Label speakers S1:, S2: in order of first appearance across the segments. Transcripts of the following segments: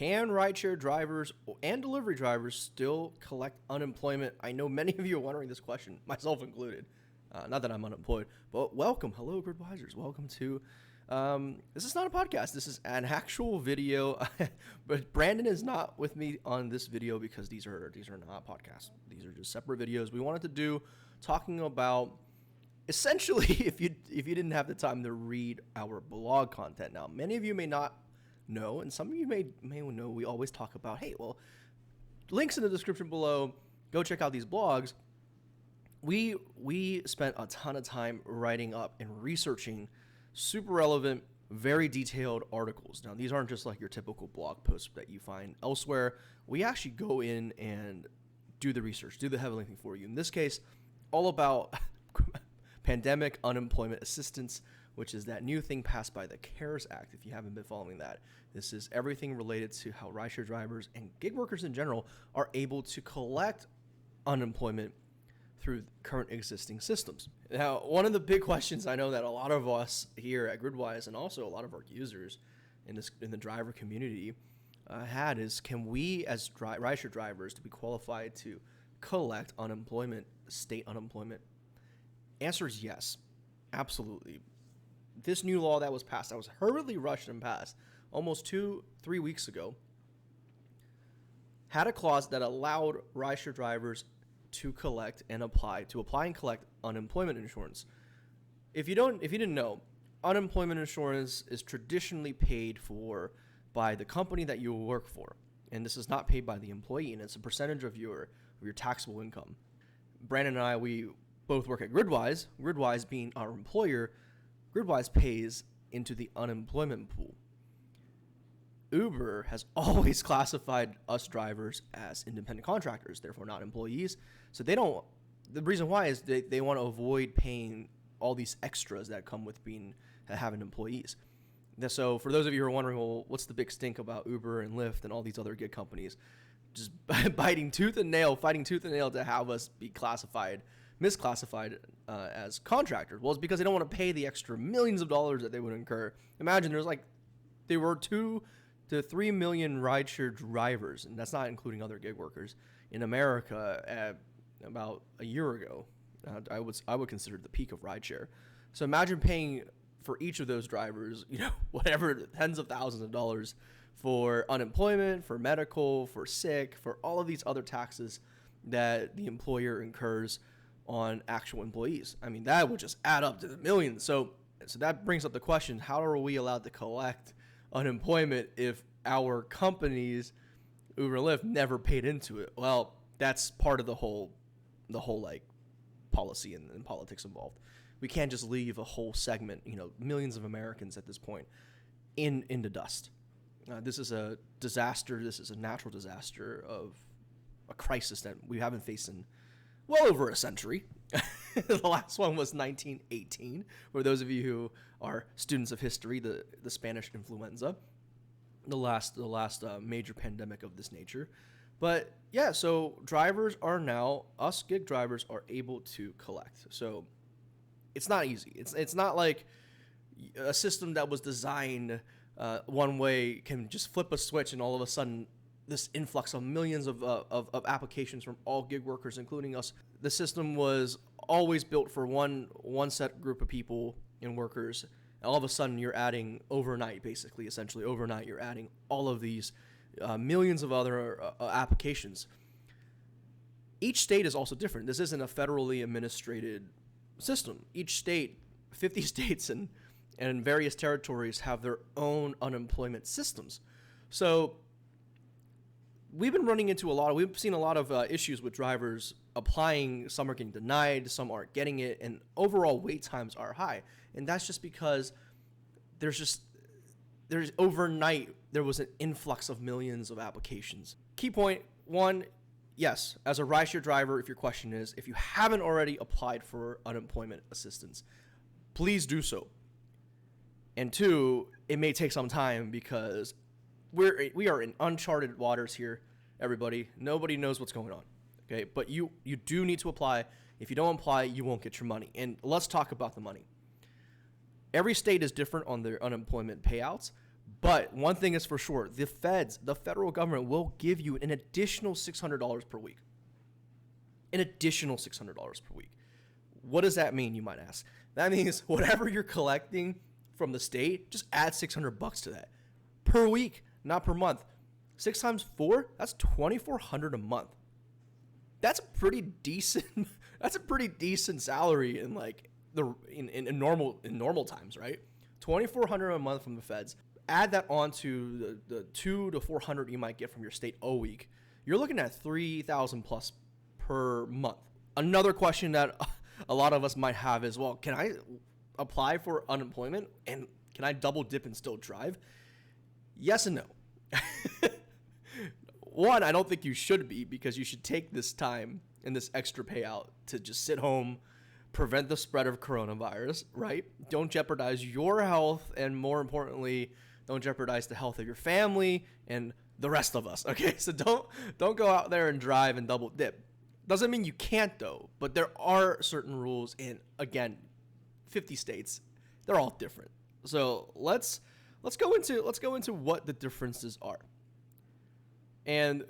S1: Can rideshare drivers and delivery drivers still collect unemployment? I know many of you are wondering this question, myself included. Not that I'm unemployed, but welcome. Hello, Gridwisers. Welcome to, this is not a podcast. This is an actual video, but Brandon is not with me on this video because these are not podcasts. These are just separate videos we wanted to do talking about essentially if you didn't have the time to read our blog content. Now, many of you may not know, and some of you may know, we always talk about, hey, well, links in the description below, go check out these blogs. We spent a ton of time writing up and researching super relevant, very detailed articles. Now, these aren't just like your typical blog posts that you find elsewhere. We actually go in and do the research, do the heavy lifting for you. In this case, all about pandemic unemployment assistance, which is that new thing passed by the CARES Act. If you haven't been following that, this is everything related to how rideshare drivers and gig workers in general are able to collect unemployment through current existing systems. Now, one of the big questions I know that a lot of us here at Gridwise and also a lot of our users in the driver community had is, can we as rideshare drivers to be qualified to collect unemployment, state unemployment? Answer is yes, absolutely. This new law that was passed, that was hurriedly rushed and passed almost 2-3 weeks ago, had a clause that allowed rideshare drivers to collect and apply and collect unemployment insurance. If you didn't know, unemployment insurance is traditionally paid for by the company that you work for, and this is not paid by the employee, and it's a percentage of your taxable income. Brandon and I, we both work at Gridwise. Gridwise being our employer, Gridwise pays into the unemployment pool. Uber has always classified us drivers as independent contractors, therefore not employees. So the reason why is they want to avoid paying all these extras that come with having employees. So for those of you who are wondering, well, what's the big stink about Uber and Lyft and all these other gig companies? Just fighting tooth and nail to have us be misclassified as contractors. Well, it's because they don't want to pay the extra millions of dollars that they would incur. Imagine there were 2 to 3 million rideshare drivers, and that's not including other gig workers, in America about a year ago. I would consider the peak of rideshare. So imagine paying for each of those drivers, whatever, tens of thousands of dollars for unemployment, for medical, for sick, for all of these other taxes that the employer incurs on actual employees. I mean, that would just add up to the millions. So that brings up the question, how are we allowed to collect unemployment if our companies, Uber and Lyft, never paid into it? Well, that's part of the whole like policy and politics involved. We can't just leave a whole segment, millions of Americans at this point in the dust. This is a disaster. This is a natural disaster of a crisis that we haven't faced in well over a century. The last one was 1918. For those of you who are students of history, the Spanish influenza, the last major pandemic of this nature. But yeah, so drivers are now, us gig drivers are able to collect. So it's not easy. It's not like a system that was designed one way can just flip a switch and all of a sudden this influx of millions of applications from all gig workers, including us. The system was always built for one set group of people and workers. And all of a sudden, you're adding essentially overnight, you're adding all of these millions of other applications. Each state is also different. This isn't a federally administrated system. Each state, 50 states and various territories have their own unemployment systems. So we've seen a lot of issues with drivers applying. Some are getting denied, some aren't getting it, and overall wait times are high. And that's just because overnight there was an influx of millions of applications. Key point one, yes, as a rideshare driver, if your question is, if you haven't already applied for unemployment assistance, please do so. And two, it may take some time because we are in uncharted waters here, everybody. Nobody knows what's going on, okay? But you do need to apply. If you don't apply, you won't get your money. And let's talk about the money. Every state is different on their unemployment payouts, But one thing is for sure, the federal government will give you an additional $600 per week. An additional $600 per week. What does that mean, you might ask? That means whatever you're collecting from the state, just add $600 to that per week, not per month. 6 times 4, that's $2,400 a month. That's a pretty decent. That's a pretty decent salary in like in normal times, right? $2,400 a month from the feds. Add that on to the $200 to $400 you might get from your state a week. You're looking at $3,000 plus per month. Another question that a lot of us might have is, well, can I apply for unemployment and can I double dip and still drive? Yes and no. One, I don't think you should be, because you should take this time and this extra payout to just sit home, prevent the spread of coronavirus, right? Don't jeopardize your health, and more importantly, don't jeopardize the health of your family and the rest of us, okay? So don't go out there and drive and double dip. Doesn't mean you can't though, but there are certain rules in, again, 50 states. They're all different. So let's go into what the differences are. And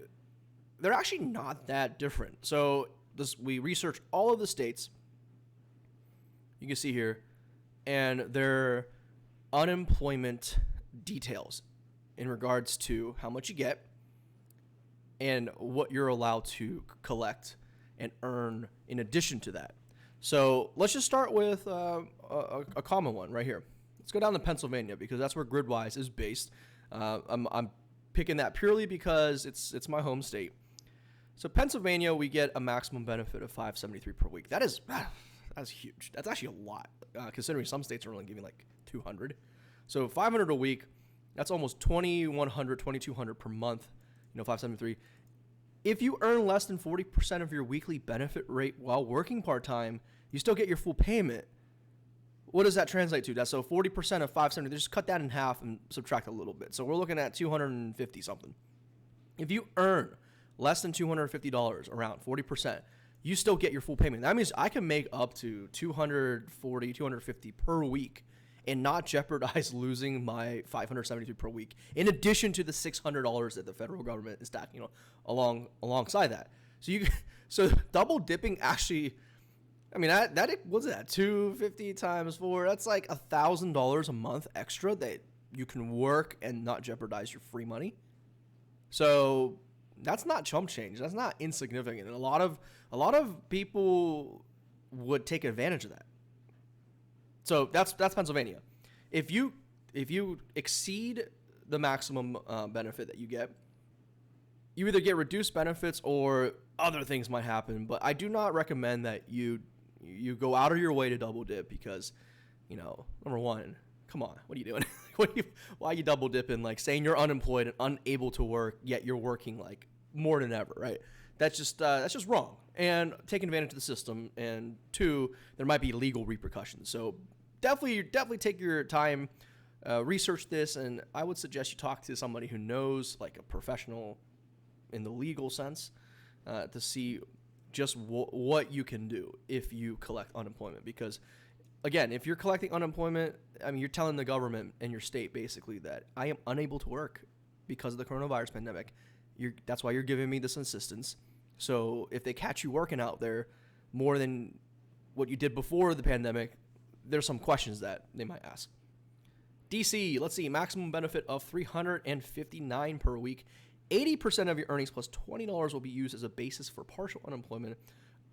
S1: they're actually not that different. So we researched all of the states. You can see here, and their unemployment details in regards to how much you get and what you're allowed to collect and earn in addition to that. So let's just start with a common one right here. Let's go down to Pennsylvania, because that's where Gridwise is based. I'm picking that purely because it's my home state. So Pennsylvania, we get a maximum benefit of $573 per week. That's huge. That's actually a lot, considering some states are only giving like $200. So $500 a week, that's almost $2,100, $2,200 per month. $573. If you earn less than 40% of your weekly benefit rate while working part-time, you still get your full payment. What does that translate to? That's so 40% of 570. Just cut that in half and subtract a little bit. So we're looking at 250 something. If you earn less than $250, around 40%, you still get your full payment. That means I can make up to $240, $250 per week and not jeopardize losing my $573 per week, in addition to the $600 that the federal government is stacking, alongside that. So double dipping actually, I mean, that what's that? 250 times 4. That's like $1,000 a month extra that you can work and not jeopardize your free money. So that's not chump change. That's not insignificant. And a lot of people would take advantage of that. So that's Pennsylvania. If you exceed the maximum benefit that you get, you either get reduced benefits or other things might happen. But I do not recommend that you go out of your way to double dip, because, number one, come on, what are you doing? Why are you double dipping? Like saying you're unemployed and unable to work, yet you're working like more than ever, right? That's just wrong, and taking advantage of the system. And two, there might be legal repercussions. So definitely take your time, research this, and I would suggest you talk to somebody who knows, like a professional in the legal sense, to see just what you can do if you collect unemployment. Because again, if you're collecting unemployment, I mean, you're telling the government and your state basically that I am unable to work because of the coronavirus pandemic. That's why you're giving me this assistance. So if they catch you working out there more than what you did before the pandemic, there's some questions that they might ask. DC, let's see, maximum benefit of $359 per week. 80% of your earnings plus $20 will be used as a basis for partial unemployment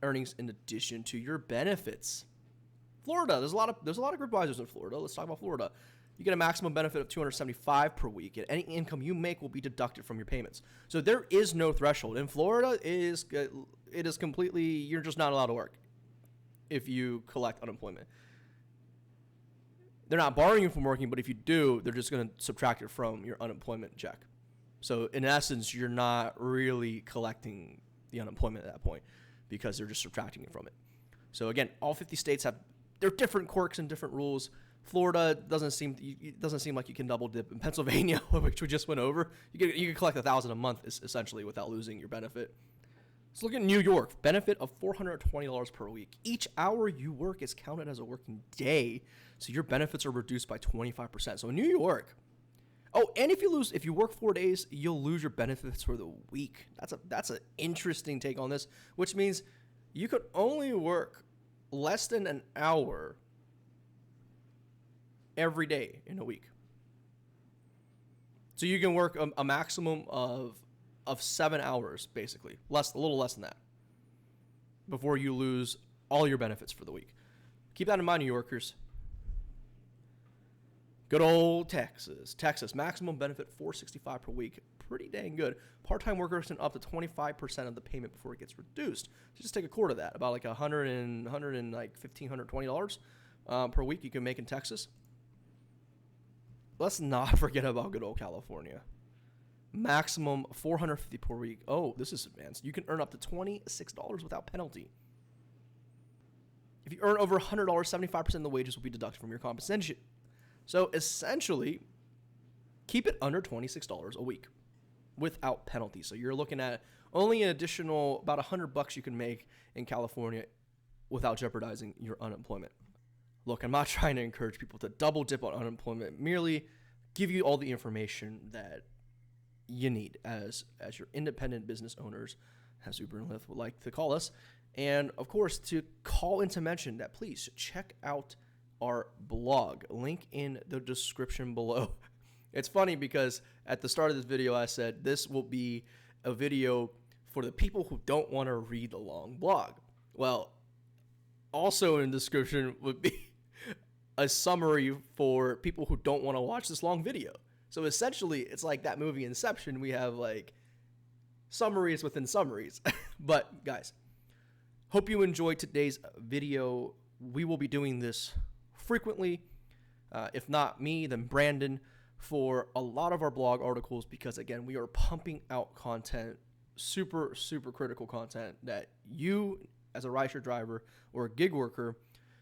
S1: earnings in addition to your benefits. Florida, there's a lot of Gridwisers in Florida. Let's talk about Florida. You get a maximum benefit of $275 per week, and any income you make will be deducted from your payments. So there is no threshold. In Florida, it is completely, you're just not allowed to work if you collect unemployment. They're not barring you from working, but if you do, they're just going to subtract it from your unemployment check. So in essence, you're not really collecting the unemployment at that point, because they're just subtracting it from it. So again, all 50 states have their different quirks and different rules. Florida doesn't seem like you can double dip. In Pennsylvania, which we just went over, you can collect $1,000 a month essentially without losing your benefit. Let's look at New York. Benefit of $420 per week. Each hour you work is counted as a working day, so your benefits are reduced by 25%. So in New York, Oh, and if you work 4 days, you'll lose your benefits for the week. That's an interesting take on this, which means you could only work less than an hour every day in a week. So you can work a maximum of 7 hours, basically, a little less than that, before you lose all your benefits for the week. Keep that in mind, New Yorkers. Good old Texas. Texas, maximum benefit $465 per week. Pretty dang good. Part-time workers can up to 25% of the payment before it gets reduced. So just take a quarter of that, about like $115-$120 per week you can make in Texas. Let's not forget about good old California. Maximum $450 per week. Oh, this is advanced. You can earn up to $26 without penalty. If you earn over $100, 75% of the wages will be deducted from your compensation. So essentially, keep it under $26 a week without penalty. So you're looking at only an additional about $100 you can make in California without jeopardizing your unemployment. Look, I'm not trying to encourage people to double dip on unemployment, merely give you all the information that you need as your independent business owners, as Uber and Lyft would like to call us. And of course, to call in to mention that please check out our blog, link in the description below. It's funny because at the start of this video, I said this will be a video for the people who don't want to read the long blog. Well, also in the description would be a summary for people who don't want to watch this long video. So essentially, it's like that movie Inception. We have like summaries within summaries. But guys, hope you enjoyed today's video. We will be doing this frequently, if not me, then Brandon, for a lot of our blog articles, because again, we are pumping out content, super critical content that you as a rideshare driver or a gig worker,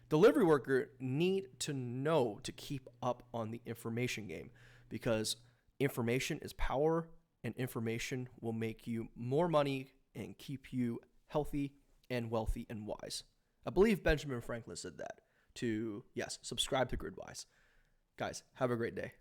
S1: delivery worker need to know to keep up on the information game, because information is power and information will make you more money and keep you healthy and wealthy and wise. I believe Benjamin Franklin said that. Subscribe to Gridwise. Guys, have a great day.